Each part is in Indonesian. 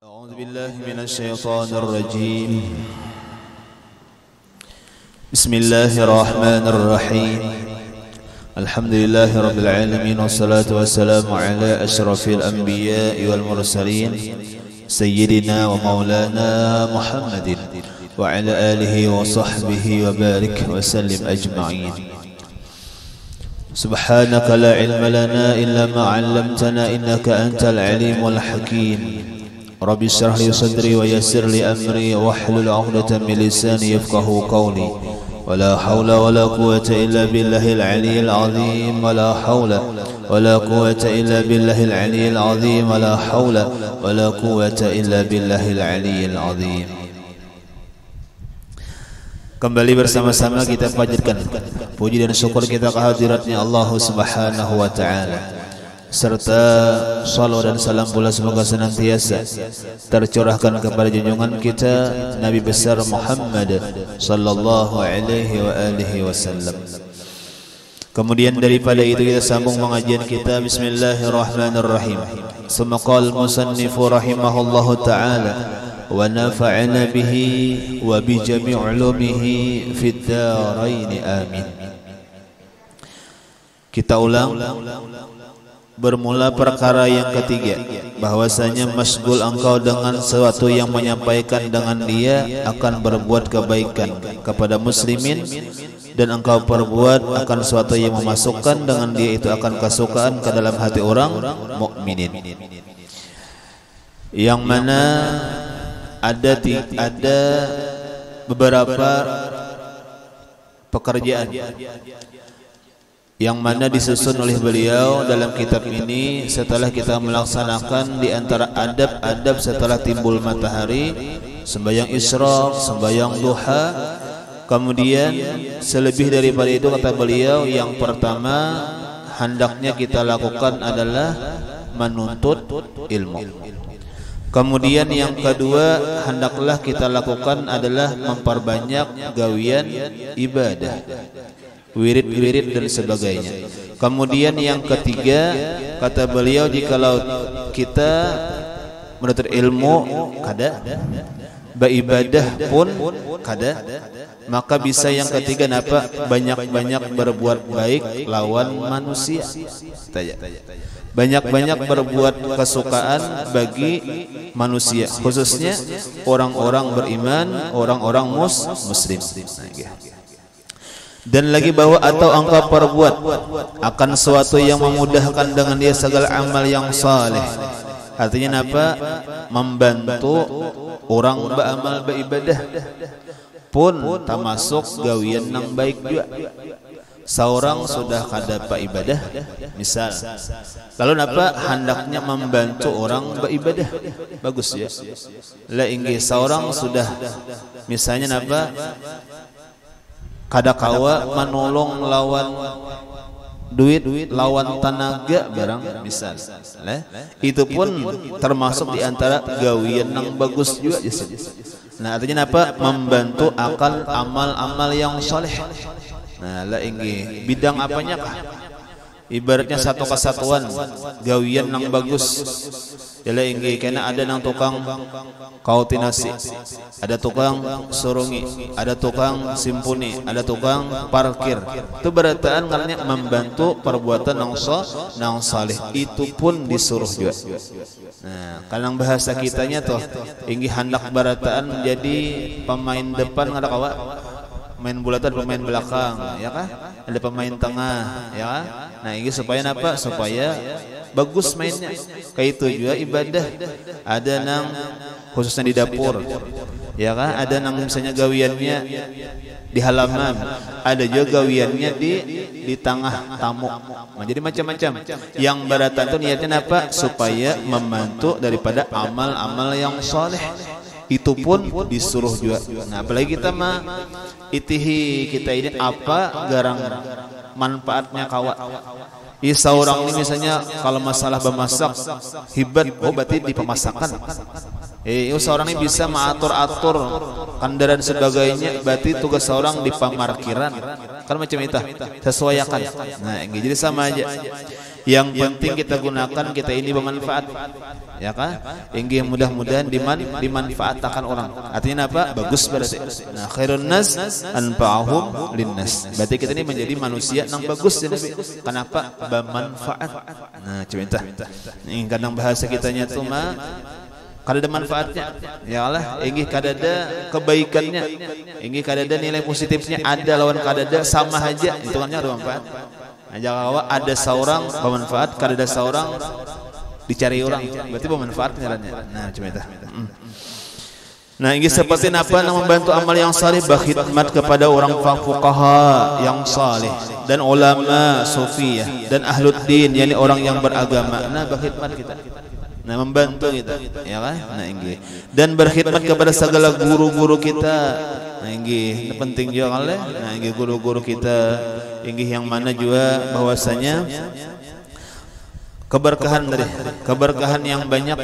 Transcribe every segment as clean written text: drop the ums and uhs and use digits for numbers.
أعوذ بالله من الشيطان الرجيم. بسم الله الرحمن الرحيم. الحمد لله رب العالمين والصلاة والسلام على أشرف الأنبياء والمرسلين سيدنا ومولانا محمد وعلى آله وصحبه وبارك وسلم أجمعين. سبحانك لا علم لنا إلا ما علمتنا إنك أنت العليم الحكيم. رب اشرح لي صدري ويسر لي أمري واحلل عقدة من لساني يفقهوا قولي. ولا حول ولا قوة إلا بالله العلي العظيم. ولا حول ولا قوة إلا بالله العلي العظيم. ولا حول ولا قوة إلا بالله العلي العظيم. Kembali bersama-sama kita panjatkan puji dan syukur kita kehadiratnya Allah Subhanahu wa taala, serta salawat dan salam pula semoga senantiasa tercurahkan kepada junjungan kita Nabi besar Muhammad sallallahu alaihi wa alihi wasallam. Kemudian daripada itu kita sambung pengajian kita. Bismillahirrahmanirrahim. Summa qala al-musannifu rahimahullahu taala wa nafa'ana bihi wa bi jami' ulumihi fid dharain amin. Kita ulang. Bermula perkara yang ketiga, bahwasanya masgul engkau dengan sesuatu yang menyampaikan dengan dia akan berbuat kebaikan kepada muslimin, dan engkau perbuat akan sesuatu yang memasukkan dengan dia itu akan kesukaan ke dalam hati orang mukminin. Yang mana ada beberapa pekerjaan yang mana disusun oleh beliau dalam kitab ini setelah kita melaksanakan di antara adab-adab setelah timbul matahari, sembahyang isyraq, sembahyang duha. Kemudian selebih daripada itu kata beliau, yang pertama hendaknya kita lakukan adalah menuntut ilmu. Kemudian yang kedua hendaklah kita lakukan adalah memperbanyak gawian ibadah, wirid-wirid dan sebagainya. Kemudian yang ketiga kata beliau, jikalau kita menuntut ilmu kada, beribadah pun kada, maka bisa yang ketiga napa? Banyak-banyak berbuat baik lawan manusia. Banyak-banyak berbuat kesukaan bagi manusia, khususnya orang-orang beriman, orang-orang muslim. Dan lagi bahwa atau engkau perbuat akan sesuatu yang memudahkan dengan dia segala amal yang saleh. Artinya apa? Membantu orang beramal beribadah pun termasuk gawian yang baik juga. Seorang sudah kada beribadah misal, lalu napa hendaknya membantu orang beribadah, bagus ya. Lah inggi seorang sudah misalnya napa kada kawa menolong lawan duit, lawan tenaga barang misal, itu pun termasuk di antara gawian yang bagus juga. Nah artinya apa? Membantu akan amal-amal yang soleh. Nah lah inggi bidang apanya kah? Ibaratnya satu kesatuan gawian yang bagus. Yalah inggi kena ada nang tukang kauti nasi, ada tukang surungi, ada tukang simpuni, ada tukang parkir. Itu berataan karena membantu perbuatan nang saleh, itu pun disuruh juga. Nah, kalau bahasa kitanya toh inggi hendak berataan jadi pemain depan ada kawa, main bulatan pemain belakang, ya kah? Ada pemain tengah, ya kah? Nah, ini supaya apa? Supaya bagus mainnya. Kayak itu juga ibadah. Ada nang khususnya di dapur, ya kah? Ada nang misalnya gawiannya di halaman, ada juga gawiannya di tengah tamu. Nah, jadi macam-macam. Yang baratan itu niatnya apa? Supaya membantu daripada amal-amal yang soleh. Itu pun disuruh juga. Nah, apalagi kita mah itihi kita ini apa garang manfaatnya kawat. Seorang ini misalnya kalau masalah memasak hibat, oh berarti di pemasakan. Seorang ini bisa mengatur-atur kendaraan sebagainya, berarti tugas seorang di pemarkiran. kan macam itu sesuaikan. Nah jadi sama aja, yang penting kita gunakan kita ini bermanfaat, ya kan? Inggih mudah-mudahan dimanfaatkan orang. Artinya apa? Bagus berarti. Nah, khairun nas anfa'uhum linnas. Berarti kita ini menjadi manusia yang bagus ya Nabi. Kenapa? Bermanfaat. Nah, coba entah. Ini kadang bahasa kitanya tuh mah kada ada manfaatnya. Ya Allah, inggih kada ada kebaikannya. Inggih kada ada nilai positifnya, ada lawan kada ada sama aja. Hitungannya ada manfaat. Nah, jangan ada seorang bermanfaat, kada ada seorang dicari orang, berarti bermanfaat ngarannya. Nah, cuma itu. Nah, ini seperti apa yang membantu amal yang saleh, berkhidmat kepada orang fuqaha yang saleh dan ulama sufiyah dan ahluddin, yakni orang yang beragama. Nah, berkhidmat kita. Nah, membantu kita, ya kan? Nah, ini. Dan berkhidmat kepada segala guru-guru kita. Nah, ini penting juga kan? Nah, ini guru-guru kita, ini yang mana juga bahwasanya keberkahan yang banyak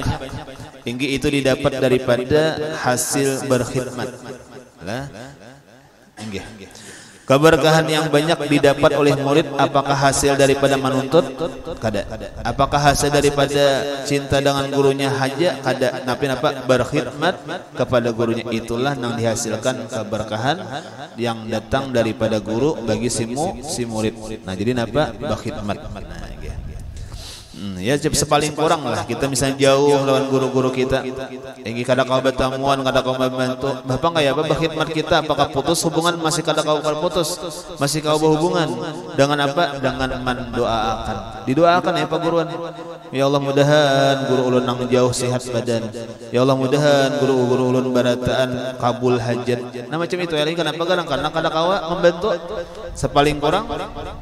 ini itu didapat daripada hasil berkhidmat. Lah, ini. Keberkahan yang banyak didapat oleh murid, apakah hasil daripada menuntut? Kada. Apakah hasil daripada cinta dengan gurunya haja? Kada. Tapi apa? Berkhidmat kepada gurunya, itulah yang dihasilkan keberkahan yang datang daripada guru bagi si murid. Nah, jadi apa? Berkhidmat. Nah, ya sepaling kurang lah kita misalnya jauh lawan guru-guru kita, ini kada kau bertamuan, kada kau membantu, bapak kayak apa berkhidmat kita, apakah putus hubungan, masih kada kau putus, masih kau berhubungan dengan apa? Dengan mendoakan, didoakan ya Pak Guruan, ya Allah mudahan guru ulun nang jauh sehat badan, ya Allah mudahan guru ulun barataan kabul hajat. Nah macam itu ya, kenapa? Karena kada kau membantu, sepaling kurang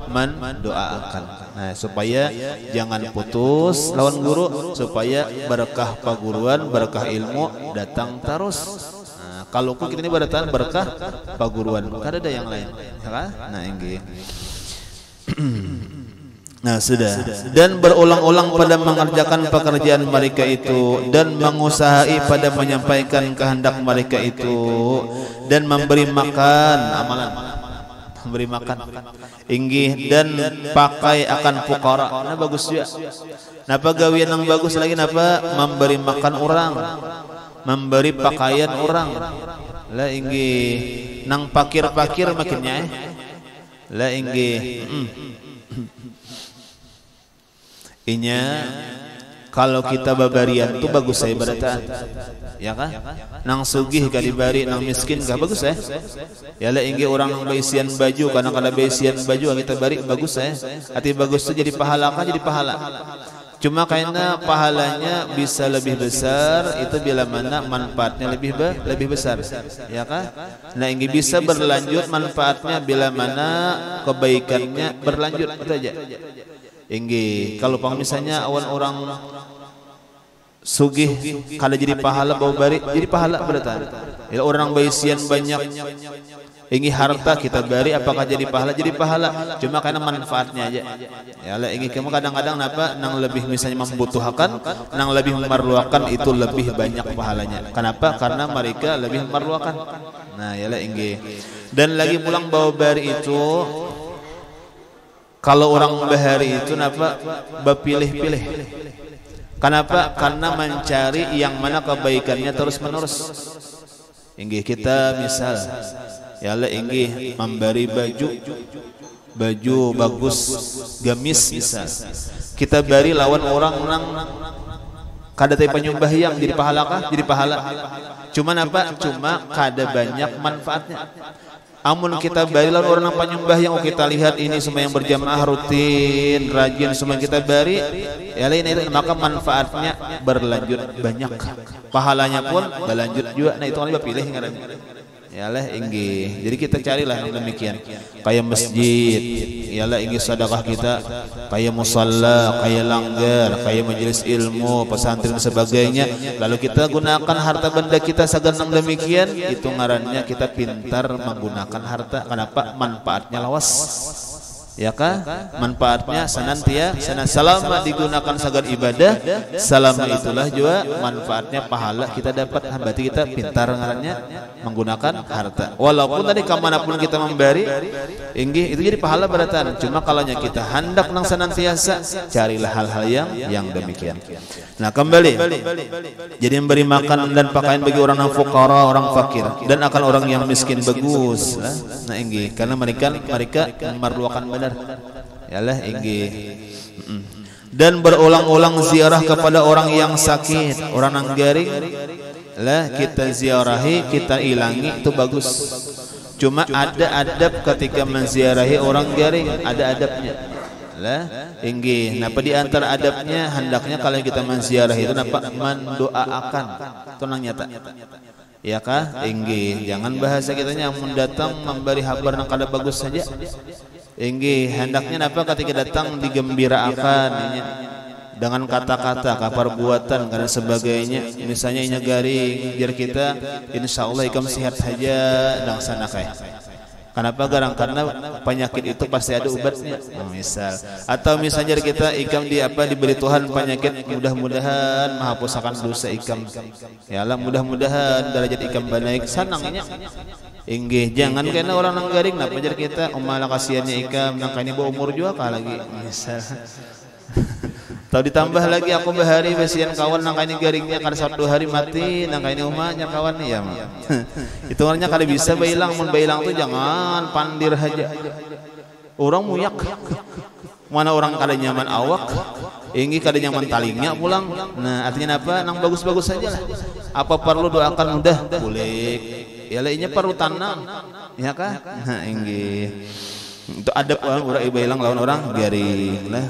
mendoakan. Nah, supaya jangan putus lawan guru, supaya berkah paguruan, berkah ilmu datang terus. Nah, kalau kita ini barataan berkah paguruan, kada ada yang lain, ya kan? Nah, ini. Nah, sudah. Dan berulang-ulang pada mengerjakan pekerjaan mereka itu, dan mengusahai pada menyampaikan kehendak mereka itu, dan memberi makan amalan, memberi makan inggih, dan pakai akan fuqara. Nah, bagus juga. Napa gawian yang bagus lagi napa? Memberi makan orang, memberi pakaian orang. Lah inggih nang pakir-pakir makinnya lah inggih. Inya kalau kita babarian tuh bagus saya barataan, ya kan? Nang sugih kadibari, nang miskin gak bagus ya? Ya lah inggih orang nang baisian baju, karena kada baisian baju kita bari bagus ya? Hati bagus tuh jadi pahala kan, jadi pahala. Cuma karena pahalanya bisa lebih besar itu bila mana manfaatnya lebih besar, ya kan? Nah inggih bisa berlanjut manfaatnya bila mana kebaikannya berlanjut, itu aja. Inggih kalau misalnya awan orang sugih kada jadi pahala bau bari, jadi pahala berarti. Ya orang baisian banyak inggih harta kita bari, apakah jadi pahala? Jadi pahala, cuma karena manfaatnya aja. Ya lah inggih kamu kadang-kadang napa nang lebih misalnya membutuhkan, nang lebih memerlukan itu lebih banyak pahalanya. Kenapa? Karena mereka lebih memerlukan. Nah ya lah inggih. Dan lagi pulang bau bari itu, kalau orang bahari itu napa berpilih-pilih. Kenapa? Karena mencari yang mana kebaikannya terus menerus. Inggih kita misal, ya Allah inggih memberi baju bagus, gamis misal. Kita bari lawan orang nang kada teh penyembah yang jadi pahala kah? Jadi pahala. Cuma apa? Cuma kada banyak manfaatnya. Amun kita bari lawan orang yang penyembah yang kita lihat ini semua yang berjamaah rutin, rajin semua kita bari, ya lain itu maka manfaatnya berlanjut banyak, pahalanya pun berlanjut juga. Nah itu kan pilih ngarannya. Ya lah inggih. Jadi kita carilah yang demikian. Kayak masjid, ya lah inggih sedekah kita, kayak musalla, kayak langgar, kayak majelis ilmu, pesantren sebagainya. Lalu kita gunakan harta benda kita segenang demikian, itu ngarannya kita pintar menggunakan harta. Kenapa? Manfaatnya lawas. Ya kah? Manfaatnya senantiasa selama digunakan sagar ibadah, selama itulah juga manfaatnya pahala kita dapat. Berarti kita pintar ngarannya menggunakan harta. Walaupun tadi kemanapun kita memberi, inggih itu jadi pahala beratan. Cuma kalau kita hendak nang senantiasa, carilah hal-hal yang demikian. Nah kembali, jadi memberi makan dan pakaian bagi orang yang fuqara, orang fakir, dan akan orang yang miskin bagus. Nah inggih, karena mereka memerlukan benar. Yalah inggih. Dan berulang-ulang ziarah kepada orang yang sakit, orang yang garing, lah kita ziarahi, kita ilangi, itu bagus. Cuma ada adab ketika menziarahi orang garing, ada adabnya. Lah inggih, napa di antara adabnya hendaknya kalau kita menziarahi itu napa mendoakan. Itu nang nyata. Ya kah? Inggih, jangan bahasa kitanya mendatang memberi kabar nang kada bagus saja. Inggih, hendaknya napa ketika datang digembirakan dengan kata-kata, kabar buatan dan sebagainya. Misalnya inya garing, biar kita insyaallah ikam sehat saja dan sana kayak. Kenapa garang? Karena penyakit itu pasti ada obatnya. Misal, atau misalnya kita ikam diberi Tuhan penyakit, mudah-mudahan menghapuskan dosa ikam. Ya Allah, mudah-mudahan derajat ikam naik sanangnya. Inggih, jangan kena orang nang garing napa jar kita umalah kasihannya ikam nang kene umur juga kah lagi. Misal. Tahu ditambah lagi aku bahari basian kawan nang kene garingnya kada 1 hari mati nang kene umahnya kawan ya mah. Itu orangnya kada bisa bailang, mun bailang tuh jangan pandir aja. Orang muyak. Mana orang kada nyaman awak, inggih kada nyaman talingnya pulang. Nah, artinya apa? Nang bagus-bagus saja lah. Apa perlu doakan mudah? Boleh. Ya lainnya perlu tanam. Ya kah? Nah, inggih. Itu adab orang bailang lawan orang garing lah.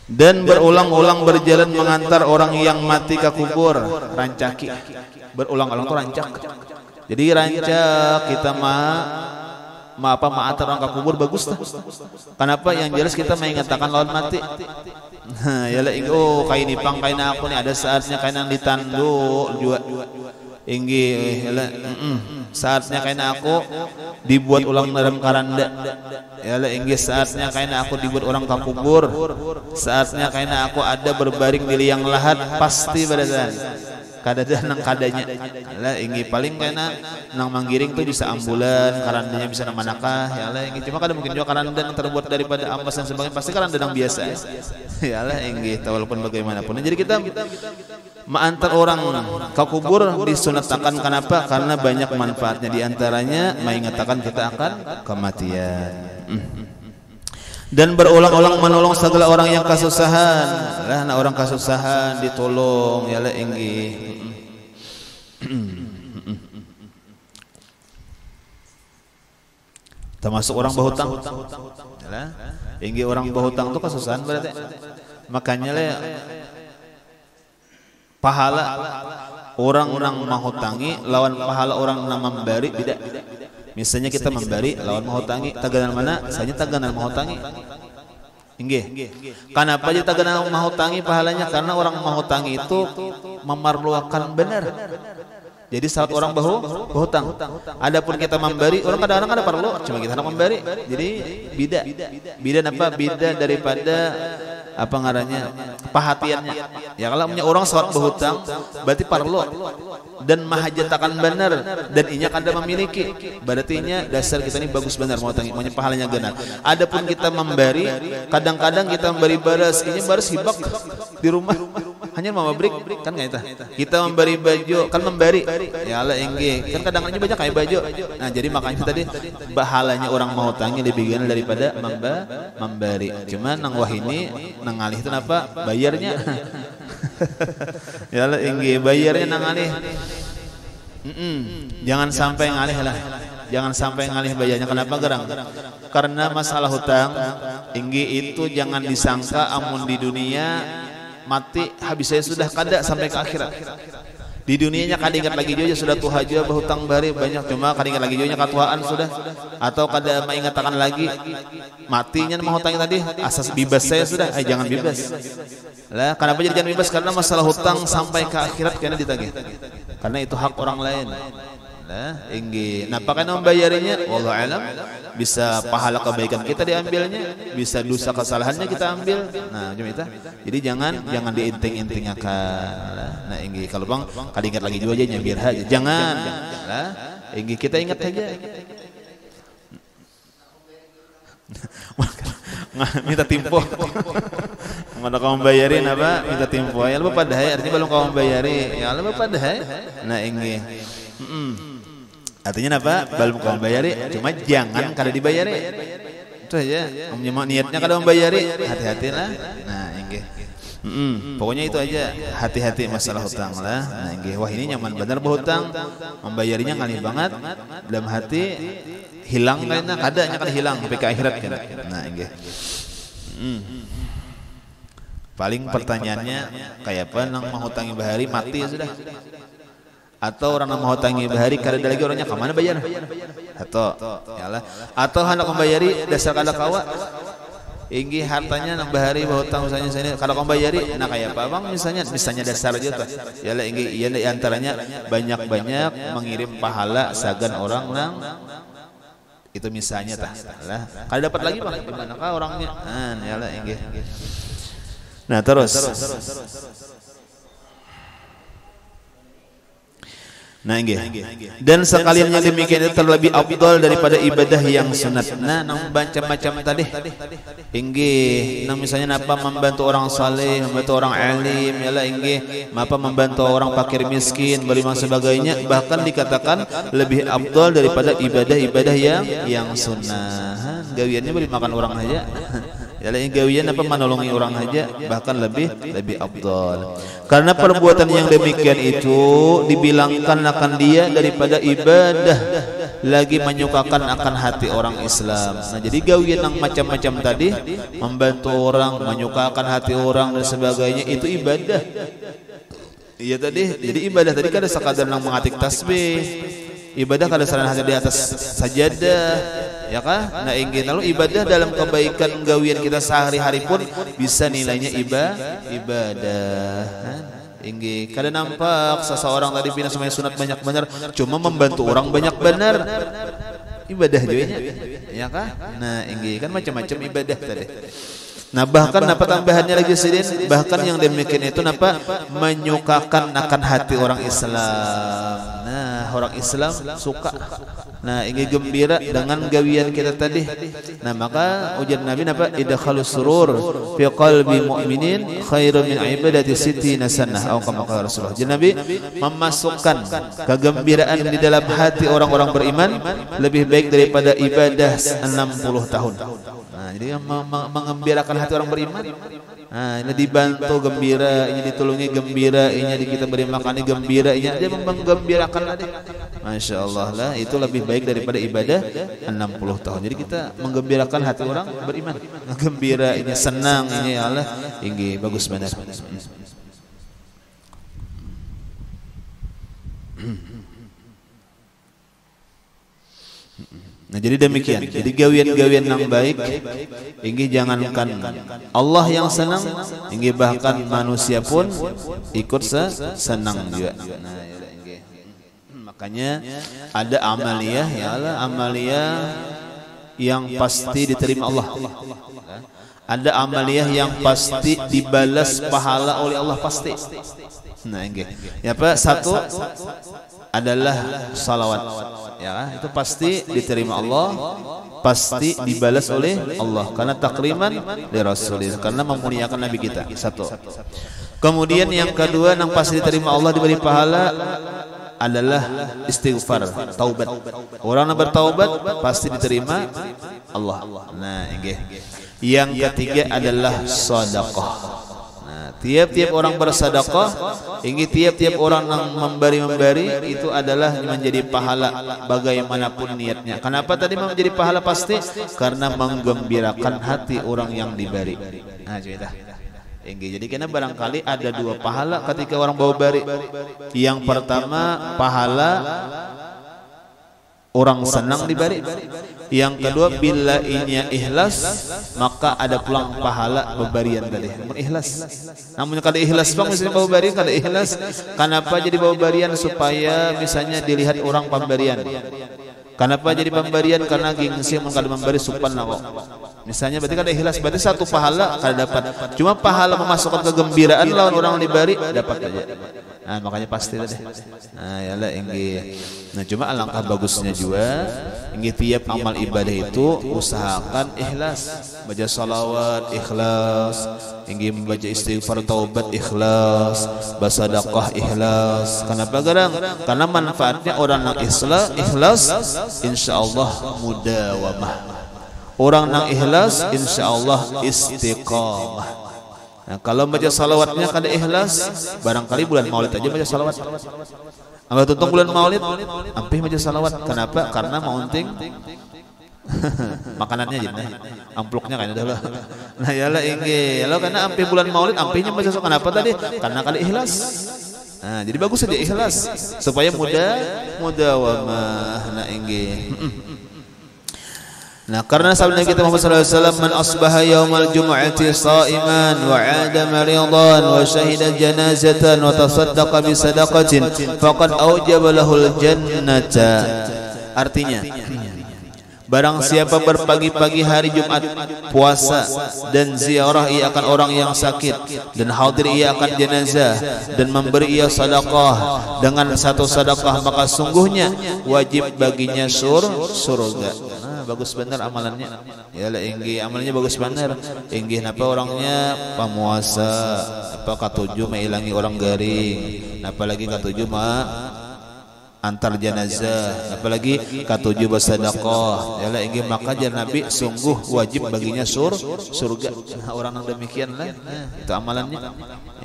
Dan berulang-ulang berjalan mengantar orang yang mati ke kubur, rancaki. Berulang-ulang itu rancak. Jadi rancak kita mengantar orang ke kubur bagus lah. Kenapa? Yang jelas kita mengingatkan lawan mati. Nah, ya lah, oh kain ipang kain aku nih ada saatnya kain yang ditanduk juga. Inggih, saatnya kain aku dibuat ulang dalam karanda. Yalah inggih, saatnya kain aku dibuat orang kakubur. Saatnya kain aku ada berbaring di liang lahat pasti pada saat kadada nang kadanya. Yalah inggih, paling kain nang manggiring tuh bisa ambulan, karandanya bisa nang manakah. Yalah inggih, cuma kada mungkin juga karanda yang terbuat daripada ampas dan sebagainya, pasti karanda nang biasa. Yalah inggih, walaupun bagaimanapun. Jadi kita mengantar orang ke kubur disunatkan. Kenapa? Karena banyak manfaatnya, diantaranya mengingatkan kita akan kematian. Dan berulang-ulang menolong segala orang yang kesusahan. Lah, nah orang kesusahan ditolong, ya lah inggih. Termasuk orang berhutang. Lah, inggih orang berhutang itu kesusahan berarti. Makanya lah pahala orang menghutangi lawan pahala orang memberi beda. Misalnya kita memberi lawan menghutangi, taganan mana? Saja taganan menghutangi. Inggih. Kenapa aja taganan menghutangi pahalanya? Karena orang menghutangi itu memerlukan benar. Jadi saat orang berhutang. Adapun kita memberi, orang kadang-kadang ada perlu, cuma kita hendak memberi. Jadi beda. Beda apa? Beda daripada apa ngarannya perhatiannya. Ya kalau punya orang saat berhutang berarti perlu dan mahajatakan benar dan inya kada memiliki, berarti inya dasar kita ini bagus benar mau tangi, punya pahalanya benar. Adapun kita memberi, kadang-kadang kita memberi baras, inya baras hibak di rumah hanya mau brik kan nggak itu. Kita memberi baju kan memberi, ya Allah inggih kan kadang-kadang banyak kayak baju. Nah jadi makanya tadi pahalanya orang mau tangi lebih gana daripada memberi. Cuman nang wah ini nang alih itu apa bayarnya? Ya Allah inggih bayarnya nang alih. Jangan sampai ngalih lah. Jangan sampai ngalih bayarnya. Kenapa gerang? Karena masalah hutang inggih itu jangan disangka amun di dunia mati habis saya sudah kada sampai ke akhirat. Di dunianya kada ingat lagi juga sudah tuha juga berhutang bari banyak, cuma kada ingat lagi juga katuaan sudah atau kada mengingatkan lagi matinya mau hutang tadi asas bebas saya sudah jangan bebas lah. Kenapa jadi jangan bebas? Karena masalah hutang sampai ke akhirat kena ditagih, karena itu hak orang lain. Nah, inggih. Napa kana membayarinya? Wallahu alam. Bisa pahala kebaikan kita diambilnya, bisa dosa kesalahannya kita ambil. Nah, cuma itu. Jadi jangan diinting-intingakan. Nah, inggih kalau Bang kali ingat lagi juga aja nyambir aja. Jangan. Nah, inggih kita ingat aja. Minta timpo. Mana kamu bayarin apa? Minta timpo. Ya lu pada hai artinya belum kamu bayari. Ya lu pada hai. Nah, inggih. Artinya apa? Belum kamu bayari, cuma jangan kada dibayari. Itu aja. Niatnya kada membayari, hati-hatilah. Nah, inggih. Pokoknya itu aja, hati-hati masalah hutang lah. Nah, inggih. Wah, ini nyaman benar berhutang, membayarinya ngalih banget. Dalam hati hilang kayaknya, kadanya kan hilang sampai ke akhirat kan. Nah, inggih. Paling pertanyaannya kayak apa nang menghutangi bahari mati ya sudah. Atau orang yang menghutangi bahari kada ada lagi orangnya kemana bayar? Atau hendak membayari dasar kada kawa. Inggi hartanya nang bahari berhutang misalnya saya kalau kamu bayari nah kayak apa Bang misalnya dasar aja tuh. Yalah inggi iya di antaranya banyak-banyak mengirim pahala sagan orang nang itu misalnya tah. Lah kada dapat lagi Bang gimana kah orangnya? Yalah inggi. Nah terus. Nah, inggih. Dan sekalian yang demikian itu terlebih afdal daripada ibadah yang sunat. Nah, nang macam-macam tadi. Inggih, nang misalnya apa membantu orang saleh, membantu orang alim, yalah inggih, apa membantu orang fakir miskin, beriman sebagainya, bahkan dikatakan lebih afdal daripada ibadah-ibadah yang sunnah. Gawiannya beri makan orang aja. Yalah gawian apa menolongi orang aja bahkan lebih afdal. Karena perbuatan yang demikian itu dibilangkan akan dia daripada ibadah lagi menyukakan akan hati orang Islam. Nah, jadi gawian yang macam-macam tadi membantu orang, menyukakan hati orang dan sebagainya itu ibadah. Iya tadi, jadi ibadah tadi kan ada sekadar nang mengatik tasbih. Ibadah kada saran hanya di atas sajadah, ya kan? Nah, ingin lalu ibadah dalam kebaikan gawian kita sehari-hari pun bisa nilainya ibadah. Ingin kada nampak seseorang tadi pindah semuanya sunat banyak benar, cuma membantu orang banyak benar. Ibadah juga ya kan? Nah, ingin kan macam-macam ibadah tadi. Nah, bahkan apa tambahannya lagi sedih, bahkan yang demikian itu apa menyukakan akan hati orang Islam. Nah, orang Islam suka. Nah, ingin gembira dengan gawian kita tadi. Nah, maka ujar Nabi apa? Idkhalus surur fi qalbi mu'minin khairun min ibadati sittina sanah. Atau kama qala Rasulullah. Jadi Nabi memasukkan kegembiraan di dalam hati orang-orang beriman lebih baik daripada ibadah 60 tahun. Nah, jadi mengembirakan hati orang beriman. Nah, ini dibantu gembira, ini ditolongi gembira, ini kita beri makan gembira, ini dia menggembirakan tadi. Masya Allah lah, itu lebih baik daripada ibadah 60 tahun. Jadi kita menggembirakan hati orang beriman. Gembira, ini senang, ini Allah, ini bagus benar. Nah, jadi demikian. Jadi gawian-gawian yang baik, inggih jangankan Allah yang senang, inggih bahkan manusia pun ikut senang juga. Nah, inggih. Makanya ada amaliyah, ya Allah, amaliyah yang pasti diterima Allah. Ada amaliyah yang pasti dibalas pahala oleh Allah pasti. Nah, inggih. Ya apa? Satu adalah salawat, ya itu pasti diterima Allah, pasti dibalas oleh Allah karena takriman dari Rasulullah, karena memuliakan Nabi kita. Satu. Kemudian yang kedua yang pasti diterima Allah, diberi pahala adalah istighfar, taubat. Orang yang bertaubat pasti diterima Allah. Nah, inggih. Yang ketiga adalah sedekah. Tiap-tiap orang bersedekah, ingin tiap-tiap orang yang memberi itu adalah menjadi pahala bagaimanapun niatnya. Kenapa tadi menjadi pahala pasti? Karena menggembirakan hati orang yang diberi. Nah, cerita. Jadi karena barangkali ada dua pahala ketika orang bawa beri. Yang pertama pahala orang senang diberi. Yang kedua, bila inya ikhlas maka ada pulang pahala pemberian tadi. Ikhlas. Namun kada ikhlas bang misalnya bawa barian kada ikhlas. Kenapa jadi bawa barian? Supaya misalnya dilihat orang pemberian. Kenapa jadi pemberian? Karena gengsi mun kada memberi supan nawa. Misalnya berarti kada ikhlas, berarti satu pahala kada dapat. Cuma pahala memasukkan kegembiraan lawan orang diberi dapat aja. Nah, makanya pasti deh. Nah, yalah inggih. Nah, cuma alangkah bagusnya juga inggih tiap amal ibadah itu usahakan ikhlas. Baca salawat ikhlas, inggih membaca istighfar taubat ikhlas, bersedekah ikhlas. Kenapa garang? Karena manfaatnya orang yang ikhlas insyaallah mudawamah. Orang yang ikhlas insyaallah istiqamah. Nah, kalau baca salawatnya kada ikhlas, barangkali bulan Maulid aja baca salawat. Ambil tuntung bulan Maulid, ampih baca salawat. Kenapa? Karena maunting makanannya jadi ampluknya kayaknya dah. Nah, yalah inggih. Kalau karena ampih bulan Maulid, ampihnya baca salawat. Kenapa tadi? Karena kada ikhlas. Nah, jadi bagus saja ikhlas supaya mudawamah. Nah, inggih. Nah, karena sabda kita Muhammad sallallahu alaihi wasallam, man asbaha yaumal jumu'ati sha'iman wa 'ada maridan wa shahida janazatan wa tasaddaqa bi sadaqatin faqad aujaba lahul jannata. Artinya, barang siapa berpagi-pagi hari Jumat puasa dan ziarah ia akan orang yang sakit dan hadir ia akan jenazah dan memberi ia sedekah dengan satu sedekah, maka sungguhnya wajib baginya surga. Bagus benar amalannya. Yalah inggih amalnya bagus benar. Inggih napa orangnya pamuasa, apa katujuh mailangi orang garing. Apalagi katujuh antar jenazah, apalagi katujuh bersedekah. Yalah inggih maka jar Nabi sungguh wajib baginya surga. Nah, orang yang demikian lah. Nah, itu amalannya.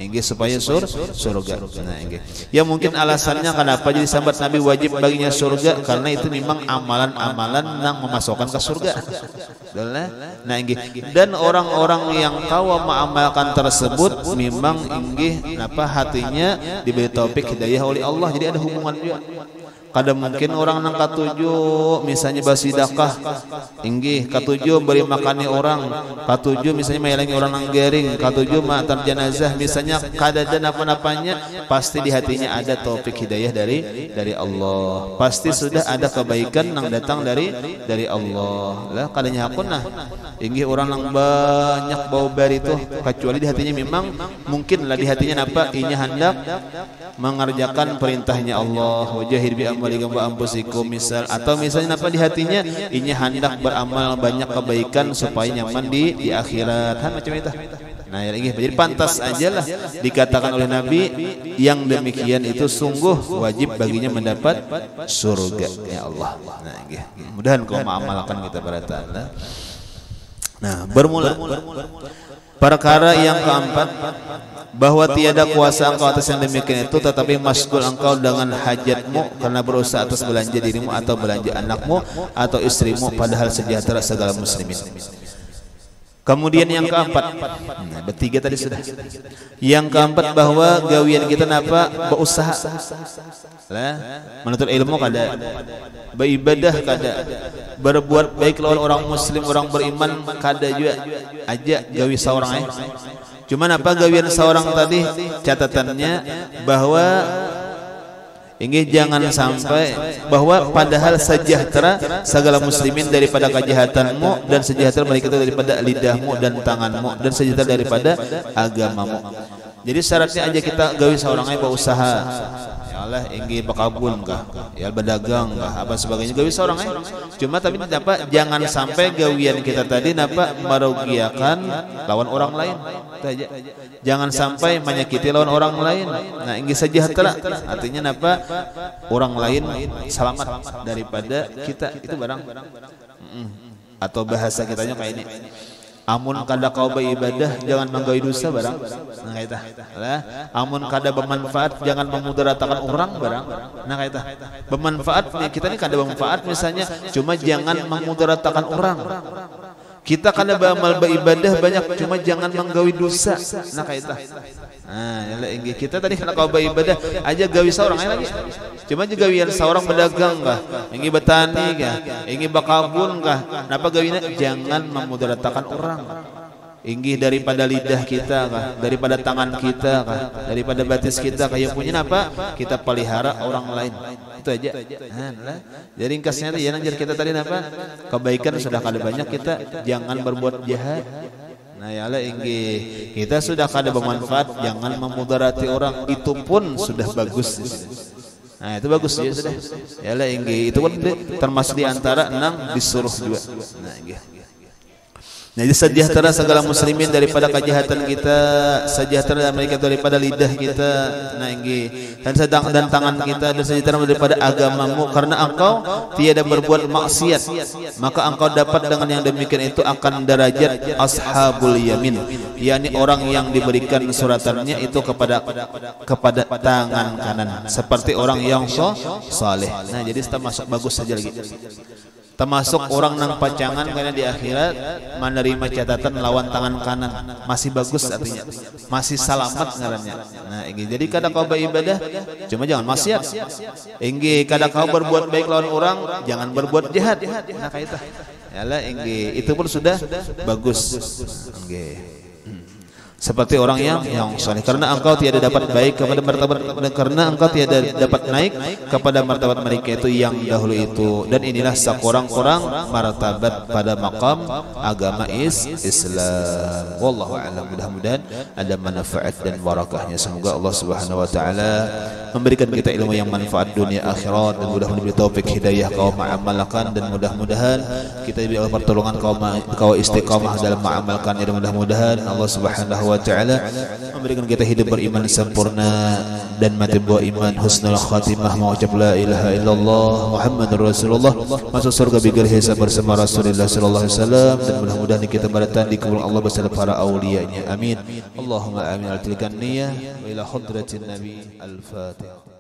Inggih supaya surga. Nah, inggih. Ya mungkin alasannya kenapa jadi sahabat Nabi wajib baginya surga, karena itu memang amalan-amalan yang memasukkan ke surga. Nah, inggih. Dan orang-orang yang tahu mengamalkan tersebut memang inggih napa hatinya diberi taufik hidayah oleh Allah. Jadi ada hubungan juga. Kadang mungkin orang nang katujuh misalnya basidakah inggih, katujuh beri makani orang, katujuh misalnya meyalangi orang nang garing, katujuh mantar jenazah misalnya kada ada napa-napanya, pasti di hatinya ada taufik hidayah dari Allah. Pasti sudah ada kebaikan yang datang dari Allah. Lah kadanya hakunah inggih orang nang banyak bau bari itu, kecuali di hatinya memang mungkin lah di hatinya napa inya hendak mengerjakan perintahnya Allah, wajahir bi amwalikum wa anfusikum misal, atau misalnya apa di hatinya inya hendak beramal banyak kebaikan supaya nyaman di akhirat. Macam itu. Nah, jadi pantas ajalah dikatakan oleh Nabi yang demikian itu sungguh wajib baginya mendapat surga ya Allah. Nah, mudah-mudahan kau mengamalkan kita pada ta'ala. Nah, bermula perkara yang keempat, bahwa tiada kuasa engkau atas yang demikian itu, tetapi masgul engkau dengan hajatmu karena berusaha atas belanja dirimu atau belanja anakmu atau istrimu, padahal sejahtera segala muslimin. Kemudian yang keempat, bertiga tadi sudah. Yang keempat bahwa gawian kita napa berusaha. Lah, menuntut ilmu kada, beribadah kada, berbuat baik lawan orang muslim, orang beriman kada juga aja gawi seorang Cuman apa gawian seorang tadi catatannya bahwa inggih jangan sampai bahwa padahal sejahtera segala muslimin daripada kejahatanmu, dan sejahtera mereka itu daripada lidahmu dan tanganmu, dan sejahtera daripada agamamu. Jadi syaratnya aja kita gawi seorang berusaha. Ya Allah inggih bakabun kah, ya berdagang kah, apa sebagainya gawi seorang Cuma tapi napa jangan sampai gawian kita tadi napa merugiakan lawan orang lain. Jangan sampai menyakiti lawan orang lain. Nah, inggih sejahtera artinya napa orang lain selamat daripada kita, itu barang. Atau bahasa kitanya kayak ini, amun kada kau beribadah jangan menggawi dosa barang. Nah kaita lah, amun kada bermanfaat jangan memudaratakan orang barang. Nah kaita bermanfaat kita ni kada bermanfaat misalnya, cuma jangan memudaratakan orang. Kita kana beramal beribadah banyak, cuma jangan menggawi dosa. Nah kaita. Nah, ya kita tadi kana kau beribadah aja gawi saurang lagi. Cuma juga gawian saurang berdagang kah, ingin bertani kah, ingin bakabun kah. Napa gawina? Jangan memudaratakan orang. Inggih daripada lidah kita kah, daripada tangan kita kah, daripada batis kita kayak punya apa? Kita pelihara orang lain. Itu aja. Nah, jadi ringkasnya ya nanti kita tadi apa? Kebaikan sudah kada banyak, kita jangan berbuat jahat. Nah ya Allah inggih kita sudah kada bermanfaat, jangan memudarati orang, itu pun sudah bagus. Nah itu bagus ya sudah. Ya Allah inggih itu pun termasuk di antara 6 disuruh juga. Nah inggih. Nah, jadi sejahtera segala muslimin daripada kejahatan kita, sejahtera mereka daripada lidah kita, nah inggih, dan tangan kita, dan sejahtera daripada agamamu, karena engkau tiada berbuat maksiat, maka engkau dapat dengan yang demikian itu akan derajat ashabul yamin, yakni orang yang diberikan suratannya itu kepada tangan kanan, seperti orang yang saleh. Nah jadi termasuk bagus saja lagi. Termasuk orang nang pacangan karena di akhirat menerima catatan lawan tangan kanan, masih bagus artinya, masih selamat ngarannya. Nah ini jadi kadang kau beribadah cuma jangan maksiat, inggi kadang kau berbuat baik lawan orang jangan berbuat jahat. Nah kaita yalah inggi itu pun sudah bagus. Inggi seperti orang yang saleh, karena engkau tiada dapat baik kepada martabat, karena engkau tiada dapat naik kepada martabat mereka itu yang dahulu itu, dan inilah sekurang-kurang martabat pada maqam agama Islam. Wallahu a'lam. Mudah-mudahan ada manfaat dan barakahnya. Semoga Allah Subhanahu wa taala memberikan kita ilmu yang manfaat dunia akhirat, dan mudah-mudahan diberi taufik hidayah kaum mengamalkan, dan mudah-mudahan kita diberi pertolongan kaum istiqamah dalam mengamalkannya, dan mudah-mudahan Allah Subhanahu wa ta'ala memberikan kita hidup beriman sempurna dan mati bawa iman husnul khatimah, mengucap la ilaha illallah Muhammadur Rasulullah, masuk surga bigil hisab bersama Rasulullah sallallahu alaihi wasallam, dan mudah-mudahan kita berada di kubur Allah bersama para aulianya. Amin. Allahumma amin. Al-tilkan niyah wa ila hadratin nabi. Al-Fatihah.